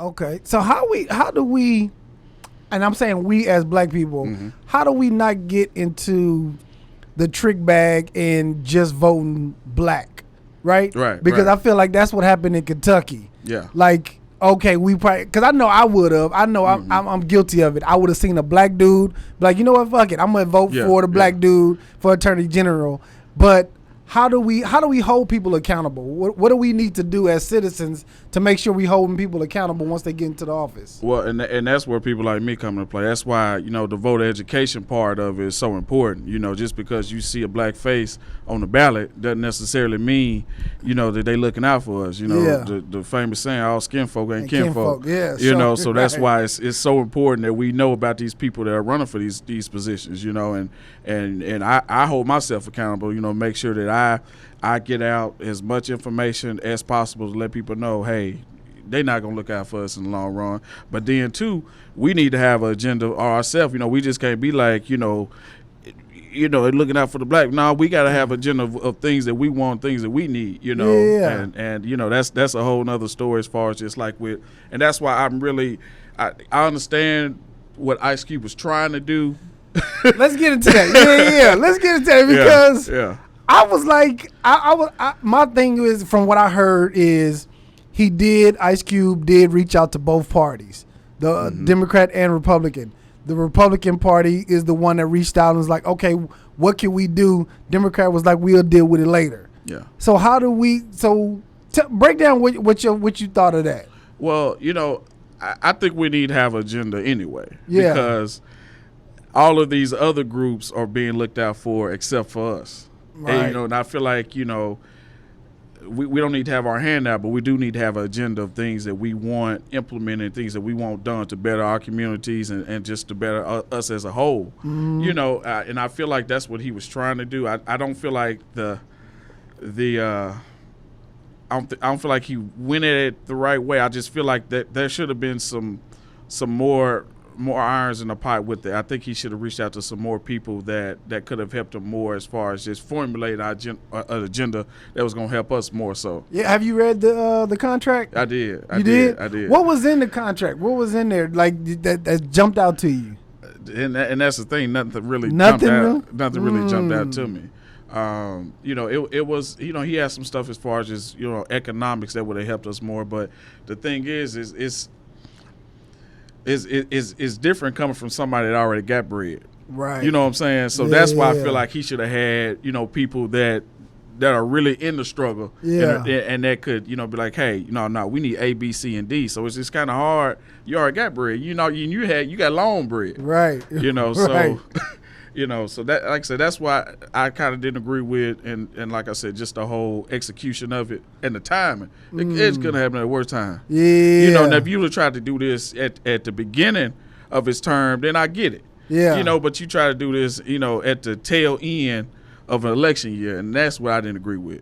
Okay. So how do we, and I'm saying we as black people, how do we not get into the trick bag and just voting black, right? Right. Because I feel like that's what happened in Kentucky. Yeah. Like, okay, we probably, because I know I would have. I know I'm guilty of it. I would have seen a black dude, be like, you know what, fuck it, I'm gonna vote for the black dude for attorney general. But how do we hold people accountable? What do we need to do as citizens to make sure we holding people accountable once they get into the office? Well, and that's where people like me come into play. That's why, the voter education part of it is so important. Just because you see a black face on the ballot doesn't necessarily mean, that they looking out for us. The famous saying, all skin folk ain't kin folk. Yeah, so that's why it's so important that we know about these people that are running for these positions, and I hold myself accountable, make sure that I get out as much information as possible to let people know, hey, they're not going to look out for us in the long run. But then, too, we need to have an agenda ourselves. We just can't be like, looking out for the black. No, we got to have an agenda of things that we want, things that we need, Yeah. And that's a whole nother story as far as just like and that's why I understand what Ice Cube was trying to do. Let's get into that. Yeah. Let's get into that because I was like, my thing is, from what I heard is Ice Cube did reach out to both parties, the Democrat and Republican. The Republican Party is the one that reached out and was like, okay, what can we do? Democrat was like, we'll deal with it later. Yeah. So how do we, break down what you thought of that. Well, I think we need to have an agenda anyway. Yeah. Because all of these other groups are being looked out for except for us. Right. And I feel like, we don't need to have our hand out, but we do need to have an agenda of things that we want implemented, things that we want done to better our communities and just to better us as a whole. And I feel like that's what he was trying to do. I don't feel like I don't feel like he went at it the right way. I just feel like that there should have been some more irons in the pot with it. I think he should have reached out to some more people that could have helped him more as far as just formulating an agenda that was going to help us more so. Yeah, have you read the contract? I did. You did? I did. What was in the contract? What was in there like that jumped out to you? And that's the thing. Nothing really jumped out to me. It was, he had some stuff as far as just, economics that would have helped us more. But the thing is it's different coming from somebody that already got bread. Right. You know what I'm saying? So that's why I feel like he should have had, people that are really in the struggle. Yeah. And that could, be like, hey, no, we need A, B, C, and D. So it's just kind of hard. You already got bread. You got long bread. Right. So so that, like I said, that's why I kind of didn't agree with, and like I said, just the whole execution of it and the timing. It's gonna happen at the worst time. Yeah. Now if you would have tried to do this at the beginning of his term, then I get it. Yeah. But you try to do this, at the tail end of an election year, and that's what I didn't agree with.